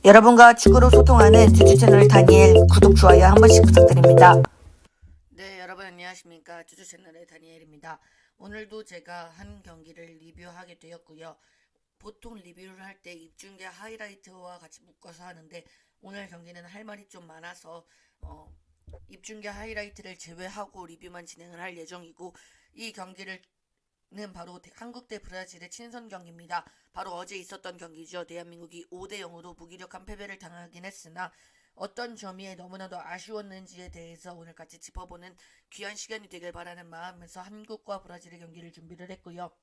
여러분과 축구로 소통하는 주주 채널 다니엘 구독, 좋아요 한 번씩 부탁드립니다. 네, 여러분 안녕하십니까. 주주 채널의 다니엘입니다. 오늘도 제가 한 경기를 리뷰하게 되었고요. 보통 리뷰를 할 때 입중계 하이라이트와 같이 묶어서 하는데 오늘 경기는 할 말이 좀 많아서 입중계 하이라이트를 제외하고 리뷰만 진행을 할 예정이고, 이 경기를 는 바로 한국 대 브라질의 친선 경기입니다. 바로 어제 있었던 경기죠. 대한민국이 5대 0으로 무기력한 패배를 당하긴 했으나 어떤 점이 너무나도 아쉬웠는지에 대해서 오늘 같이 짚어보는 귀한 시간이 되길 바라는 마음에서 한국과 브라질의 경기를 준비를 했고요.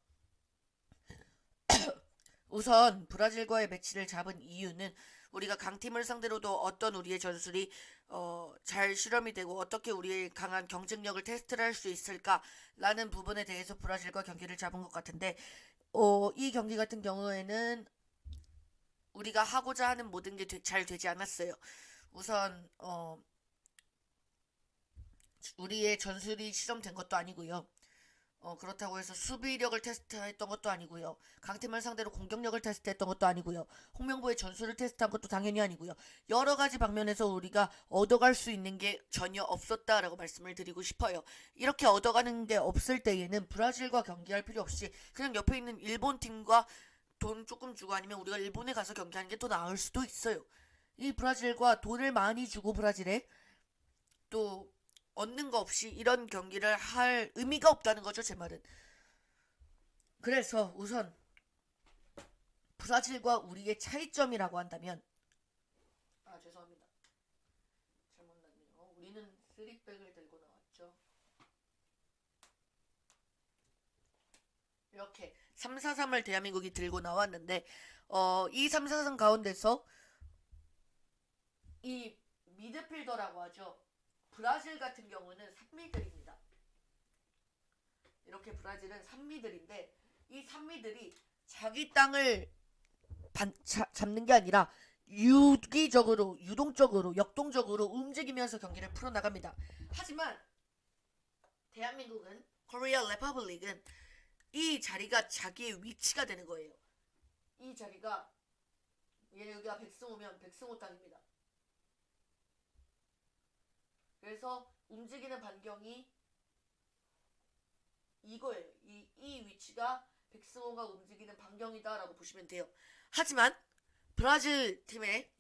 우선 브라질과의 매치를 잡은 이유는 우리가 강팀을 상대로도 어떤 우리의 전술이 잘 실험이 되고 어떻게 우리의 강한 경쟁력을 테스트를 할 수 있을까라는 부분에 대해서 브라질과 경기를 잡은 것 같은데, 이 경기 같은 경우에는 우리가 하고자 하는 모든 게 잘 되지 않았어요. 우선 우리의 전술이 실험된 것도 아니고요. 그렇다고 해서 수비력을 테스트했던 것도 아니고요. 강팀을 상대로 공격력을 테스트했던 것도 아니고요. 홍명보의 전술을 테스트한 것도 당연히 아니고요. 여러 가지 방면에서 우리가 얻어갈 수 있는 게 전혀 없었다라고 말씀을 드리고 싶어요. 이렇게 얻어가는 게 없을 때에는 브라질과 경기할 필요 없이 그냥 옆에 있는 일본 팀과 돈 조금 주고 아니면 우리가 일본에 가서 경기하는 게 더 나을 수도 있어요. 이 브라질과 돈을 많이 주고 브라질에 또 얻는 거 없이 이런 경기를 할 의미가 없다는 거죠, 제 말은. 그래서 우선 브라질과 우리의 차이점이라고 한다면, 죄송합니다. 잘못 났네요. 우리는 3백을 들고 나왔죠. 이렇게 3-4-3을 대한민국이 들고 나왔는데, 이 3-4-3 가운데서 이 미드필더라고 하죠. 브라질 같은 경우는 3미들입니다. 이렇게 브라질은 3미들인데 이 3미들이 자기 땅을 잡는 게 아니라 유기적으로, 유동적으로, 역동적으로 움직이면서 경기를 풀어나갑니다. 하지만 대한민국은, 코리아 레퍼블릭은 이 자리가 자기의 위치가 되는 거예요. 이 자리가, 여기가 백승호면 백승호 땅입니다. 그래서 움직이는 반경이 이거예요. 이 위치가 백승호가 움직이는 반경이다라고 보시면 돼요. 하지만 브라질 팀의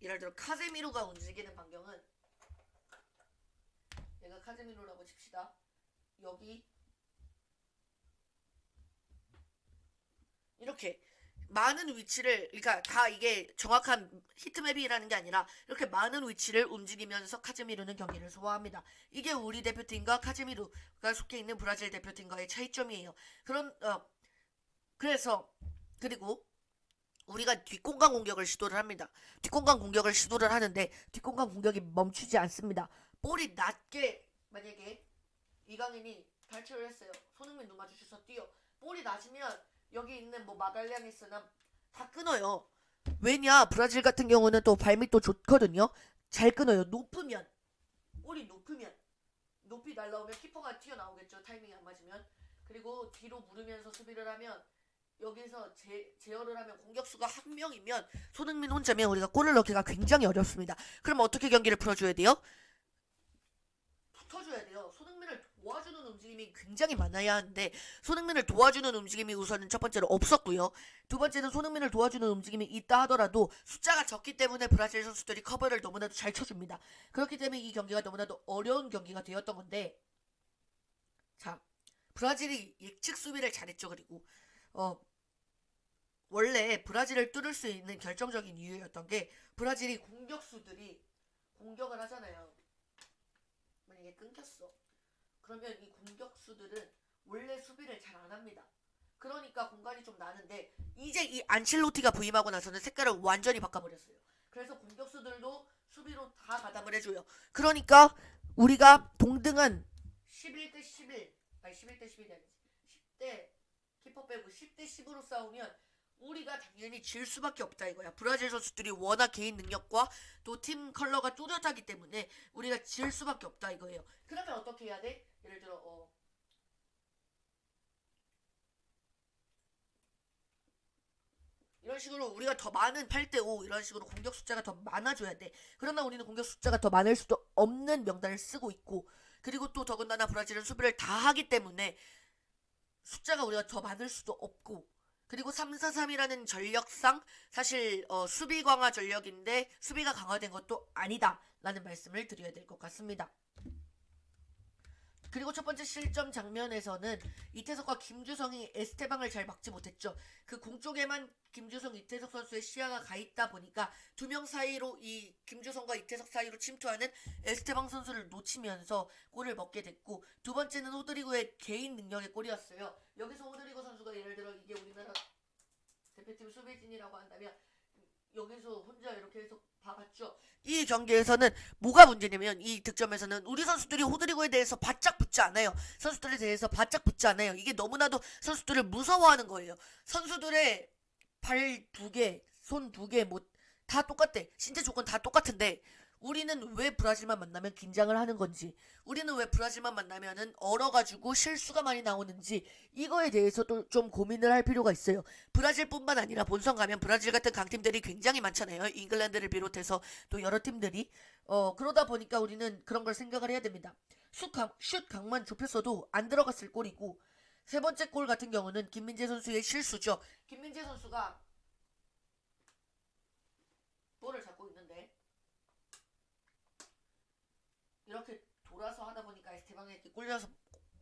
예를 들어 카제미로가 움직이는 반경은, 얘가 카제미로라고 칩시다. 여기 이렇게 많은 위치를, 그러니까 다 이게 정확한 히트맵이라는 게 아니라 이렇게 많은 위치를 움직이면서 카제미루는 경기를 소화합니다. 이게 우리 대표팀과 카제미루가 속해 있는 브라질 대표팀과의 차이점이에요. 그리고 우리가 뒷공간 공격을 시도를 합니다. 뒷공간 공격을 시도를 하는데 뒷공간 공격이 멈추지 않습니다. 볼이 낮게, 만약에 이강인이 탈출을 했어요. 손흥민 눈 마주쳐서 뛰어. 볼이 낮으면 여기 있는 마갈량이스나 다 끊어요. 왜냐, 브라질 같은 경우는 또 발밑도 좋거든요. 잘 끊어요. 볼이 높으면 높이 날라오면 키퍼가 튀어나오겠죠. 타이밍이 안 맞으면. 그리고 뒤로 물으면서 수비를 하면, 여기서 제어를 하면 공격수가 한 명이면 손흥민 혼자면 우리가 골을 넣기가 굉장히 어렵습니다. 그럼 어떻게 경기를 풀어줘야 돼요? 붙어줘야 돼요. 손흥민을 도와주는 움직임이 굉장히 많아야 하는데 손흥민을 도와주는 움직임이 우선은 첫 번째로 없었고요. 두 번째는 손흥민을 도와주는 움직임이 있다 하더라도 숫자가 적기 때문에 브라질 선수들이 커버를 너무나도 잘 쳐줍니다. 그렇기 때문에 이 경기가 너무나도 어려운 경기가 되었던 건데, 자, 브라질이 예측 수비를 잘했죠. 그리고 원래 브라질을 뚫을 수 있는 결정적인 이유였던 게, 브라질이 공격수들이 공격을 하잖아요. 만약에 끊겼어. 그러면 이 공격수들은 원래 수비를 잘 안 합니다. 그러니까 공간이 좀 나는데 이제 이 안첼로티가 부임하고 나서는 색깔을 완전히 바꿔버렸어요. 그래서 공격수들도 수비로 다 가담을 해줘요. 그러니까 우리가 동등한 11대 11, 아니 11대 11이 아니지, 10대 키퍼 빼고 10대 10으로 싸우면 우리가 당연히 질 수밖에 없다 이거야. 브라질 선수들이 워낙 개인 능력과 또 팀 컬러가 뚜렷하기 때문에 우리가 질 수밖에 없다 이거예요. 그러면 어떻게 해야 돼? 예를 들어 이런 식으로 우리가 더 많은 8대5 이런 식으로 공격 숫자가 더 많아져야 돼. 그러나 우리는 공격 숫자가 더 많을 수도 없는 명단을 쓰고 있고, 그리고 또 더군다나 브라질은 수비를 다 하기 때문에 숫자가 우리가 더 많을 수도 없고, 그리고 3-4-3이라는 전력상 사실 수비 강화 전력인데 수비가 강화된 것도 아니다 라는 말씀을 드려야 될 것 같습니다. 그리고 첫 번째 실점 장면에서는 이태석과 김주성이 에스테방을 잘 막지 못했죠. 그 공 쪽에만 김주성, 이태석 선수의 시야가 가 있다 보니까 두 명 사이로 이 김주성과 이태석 사이로 침투하는 에스테방 선수를 놓치면서 골을 먹게 됐고, 두 번째는 호드리고의 개인 능력의 골이었어요. 여기서 호드리고 선수가 예를 들어 이게 우리나라 대표팀 수비진이라고 한다면 여기서 혼자 이렇게 해서 봐봤죠. 이 경기에서는 뭐가 문제냐면 이 득점에서는 우리 선수들이 호드리고에 대해서 바짝 붙지 않아요. 선수들에 대해서 바짝 붙지 않아요. 이게 너무나도 선수들을 무서워하는 거예요. 선수들의 발 2개, 손 2개 뭐 다 똑같대. 신체 조건 다 똑같은데 우리는 왜 브라질만 만나면 긴장을 하는 건지, 우리는 왜 브라질만 만나면은 얼어가지고 실수가 많이 나오는지, 이거에 대해서도 좀 고민을 할 필요가 있어요. 브라질뿐만 아니라 본선 가면 브라질 같은 강팀들이 굉장히 많잖아요. 잉글랜드를 비롯해서 또 여러 팀들이. 그러다 보니까 우리는 그런 걸 생각을 해야 됩니다. 슛 각만 좁혔어도 안 들어갔을 골이고, 세 번째 골 같은 경우는 김민재 선수의 실수죠. 김민재 선수가 볼을 잡고 있는데 이렇게 돌아서 하다 보니까 에스테방에게 꿀려서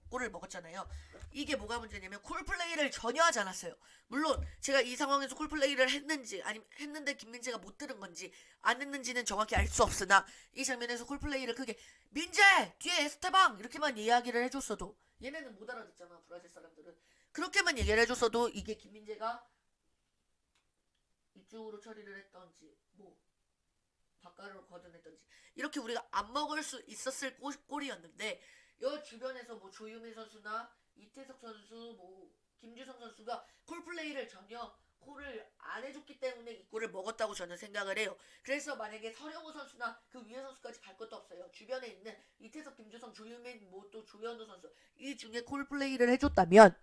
골을 먹었잖아요. 이게 뭐가 문제냐면 콜플레이를 전혀 하지 않았어요. 물론 제가 이 상황에서 콜플레이를 했는지 아니면 했는데 김민재가 못 들은 건지 안 했는지는 정확히 알 수 없으나, 이 장면에서 콜플레이를 크게 민재! 뒤에 에스테방! 이렇게만 이야기를 해줬어도, 얘네는 못 알아듣잖아 브라질 사람들은. 그렇게만 얘기를 해줬어도 이게 김민재가 이쪽으로 처리를 했던지 뭐 바깥으로 걷어냈던지 이렇게 우리가 안 먹을 수 있었을 골이었는데, 이 주변에서 뭐 조유민 선수나 이태석 선수, 뭐 김주성 선수가 콜플레이를 전혀 콜을 안 해줬기 때문에 이 골을 먹었다고 저는 생각을 해요. 그래서 만약에 서령우 선수나 그 위에 선수까지 갈 것도 없어요. 주변에 있는 이태석, 김주성, 조유민, 뭐 또 조현우 선수 이 중에 콜플레이를 해줬다면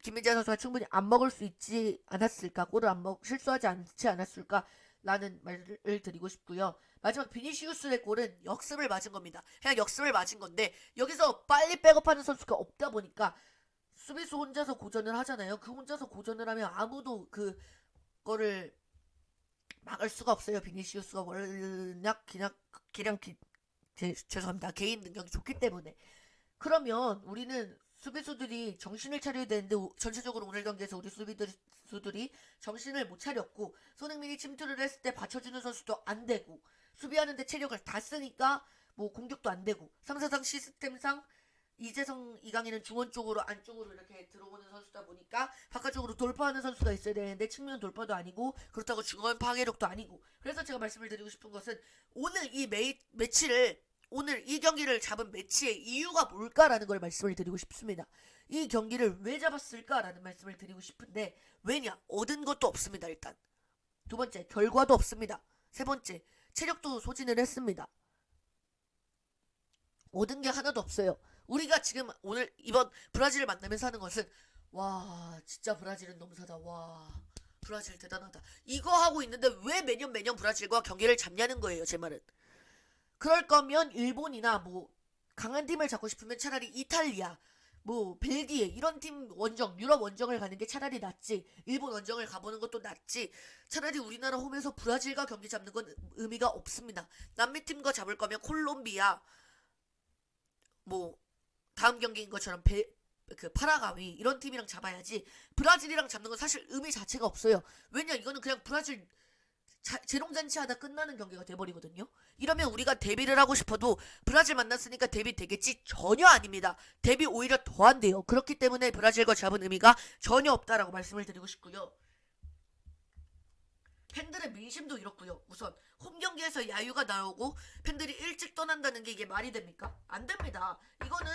김민재 선수가 충분히 안 먹을 수 있지 않았을까, 골을 실수하지 않지 않았을까 라는 말을 드리고 싶고요. 마지막 비니시우스의 골은 역습을 맞은 겁니다. 그냥 역습을 맞은 건데 여기서 빨리 백업하는 선수가 없다 보니까 수비수 혼자서 고전을 하잖아요. 그 혼자서 고전을 하면 아무도 그거를 막을 수가 없어요. 비니시우스가 워낙 죄송합니다. 개인 능력이 좋기 때문에. 그러면 우리는 수비수들이 정신을 차려야 되는데 전체적으로 오늘 경기에서 우리 수비수들이 정신을 못 차렸고, 손흥민이 침투를 했을 때 받쳐주는 선수도 안 되고, 수비하는데 체력을 다 쓰니까 뭐 공격도 안 되고, 3-4-3 시스템상 이재성, 이강인은 중원 쪽으로 안쪽으로 이렇게 들어오는 선수다 보니까 바깥쪽으로 돌파하는 선수가 있어야 되는데 측면 돌파도 아니고, 그렇다고 중원 파괴력도 아니고. 그래서 제가 말씀을 드리고 싶은 것은 오늘 이 매치를, 오늘 이 경기를 잡은 매치의 이유가 뭘까라는 걸 말씀을 드리고 싶습니다. 이 경기를 왜 잡았을까라는 말씀을 드리고 싶은데, 왜냐? 얻은 것도 없습니다. 일단 두 번째, 결과도 없습니다. 세 번째, 체력도 소진을 했습니다. 얻은 게 하나도 없어요. 우리가 지금 오늘 이번 브라질을 만나면서 하는 것은, 와 진짜 브라질은 너무사다, 와 브라질 대단하다, 이거 하고 있는데 왜 매년 브라질과 경기를 잡냐는 거예요. 제 말은. 그럴 거면 일본이나 뭐 강한 팀을 잡고 싶으면 차라리 이탈리아, 뭐 벨기에 이런 팀 원정, 유럽 원정을 가는 게 차라리 낫지, 일본 원정을 가보는 것도 낫지, 차라리 우리나라 홈에서 브라질과 경기 잡는 건 의미가 없습니다. 남미 팀과 잡을 거면 콜롬비아, 뭐 다음 경기인 것처럼 파라과이 이런 팀이랑 잡아야지, 브라질이랑 잡는 건 사실 의미 자체가 없어요. 왜냐, 이거는 그냥 브라질 재롱잔치 하다 끝나는 경기가 돼버리거든요. 이러면 우리가 데뷔를 하고 싶어도 브라질 만났으니까 데뷔 되겠지? 전혀 아닙니다. 데뷔 오히려 더 안 돼요. 그렇기 때문에 브라질과 잡은 의미가 전혀 없다라고 말씀을 드리고 싶고요. 팬들의 민심도 이렇고요. 우선 홈 경기에서 야유가 나오고 팬들이 일찍 떠난다는 게 이게 말이 됩니까? 안 됩니다. 이거는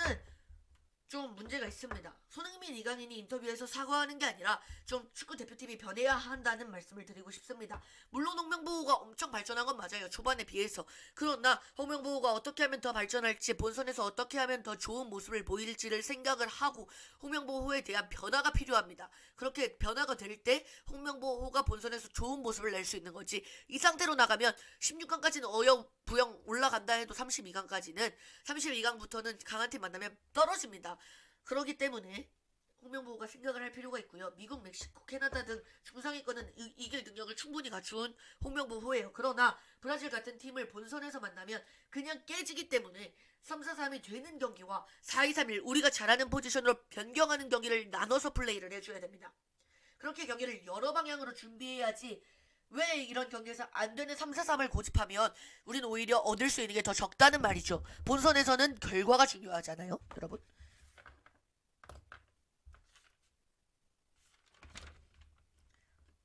좀 문제가 있습니다. 손흥민, 이강인이 인터뷰에서 사과하는 게 아니라 좀 축구 대표팀이 변해야 한다는 말씀을 드리고 싶습니다. 물론 홍명보가 엄청 발전한 건 맞아요. 초반에 비해서. 그러나 홍명보가 어떻게 하면 더 발전할지, 본선에서 어떻게 하면 더 좋은 모습을 보일지를 생각을 하고 홍명보호에 대한 변화가 필요합니다. 그렇게 변화가 될 때 홍명보호가 본선에서 좋은 모습을 낼 수 있는 거지, 이 상태로 나가면 16강까지는 어영부영 올라간다 해도 32강부터는 강한 팀 만나면 떨어집니다. 그렇기 때문에 홍명보가 생각을 할 필요가 있고요. 미국, 멕시코, 캐나다 등 중상위권은 이길 능력을 충분히 갖춘 홍명보호예요. 그러나 브라질 같은 팀을 본선에서 만나면 그냥 깨지기 때문에 3-4-3이 되는 경기와 4-2-3-1 우리가 잘하는 포지션으로 변경하는 경기를 나눠서 플레이를 해줘야 됩니다. 그렇게 경기를 여러 방향으로 준비해야지, 왜 이런 경기에서 안 되는 3-4-3을 고집하면 우리는 오히려 얻을 수 있는 게 더 적다는 말이죠. 본선에서는 결과가 중요하잖아요, 여러분.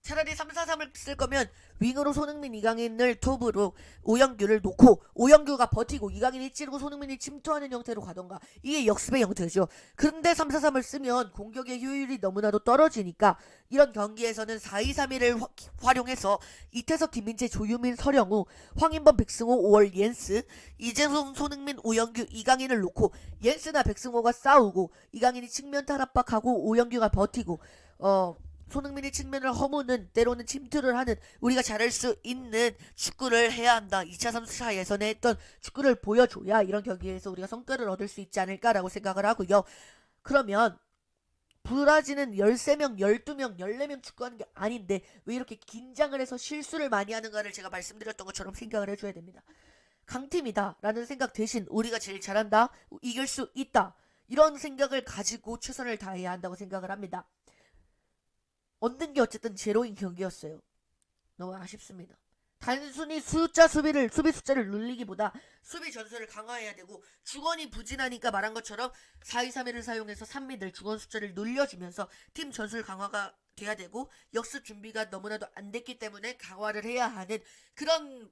차라리 3-4-3을 쓸 거면 윙으로 손흥민, 이강인을 톱으로 오영규를 놓고 오영규가 버티고 이강인이 찌르고 손흥민이 침투하는 형태로 가던가, 이게 역습의 형태죠. 그런데 3-4-3을 쓰면 공격의 효율이 너무나도 떨어지니까 이런 경기에서는 4-2-3-1을 활용해서 이태석, 김민재, 조유민, 서령우, 황인범, 백승호, 5월, 옌스, 이재성, 손흥민, 오영규, 이강인을 놓고 옌스나 백승호가 싸우고 이강인이 측면 탈압박하고 오영규가 버티고 손흥민이 측면을 허무는, 때로는 침투를 하는, 우리가 잘할 수 있는 축구를 해야 한다. 2차 3차 예선에 했던 축구를 보여줘야 이런 경기에서 우리가 성과를 얻을 수 있지 않을까라고 생각을 하고요. 그러면 브라질은 13명, 12명, 14명 축구하는 게 아닌데 왜 이렇게 긴장을 해서 실수를 많이 하는가를 제가 말씀드렸던 것처럼 생각을 해줘야 됩니다. 강팀이다 라는 생각 대신 우리가 제일 잘한다, 이길 수 있다, 이런 생각을 가지고 최선을 다해야 한다고 생각을 합니다. 얻는 게 어쨌든 제로인 경기였어요. 너무 아쉽습니다. 단순히 수비 숫자를 늘리기보다 수비 전술을 강화해야 되고, 주건이 부진하니까 말한 것처럼 4-2-3-1을 사용해서 3미들 주건 숫자를 늘려주면서 팀 전술 강화가 돼야 되고, 역습 준비가 너무나도 안 됐기 때문에 강화를 해야 하는 그런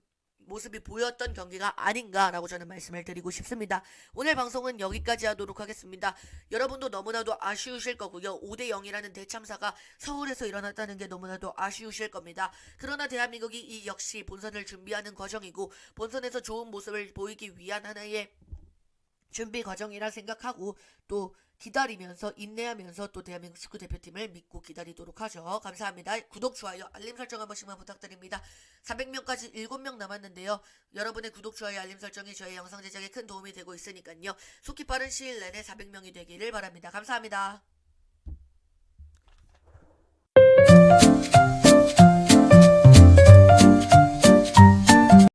모습이 보였던 경기가 아닌가라고 저는 말씀을 드리고 싶습니다. 오늘 방송은 여기까지 하도록 하겠습니다. 여러분도 너무나도 아쉬우실 거고요. 5-0이라는 대참사가 서울에서 일어났다는 게 너무나도 아쉬우실 겁니다. 그러나 대한민국이 이 역시 본선을 준비하는 과정이고, 본선에서 좋은 모습을 보이기 위한 하나의 준비 과정이라 생각하고, 또 기다리면서 인내하면서 또 대한민국 축구 대표팀을 믿고 기다리도록 하죠. 감사합니다. 구독, 좋아요, 알림 설정 한 번씩만 부탁드립니다. 400명까지 7명 남았는데요. 여러분의 구독, 좋아요, 알림 설정이 저희 영상 제작에 큰 도움이 되고 있으니까요. 속히 빠른 시일 내내 400명이 되기를 바랍니다. 감사합니다.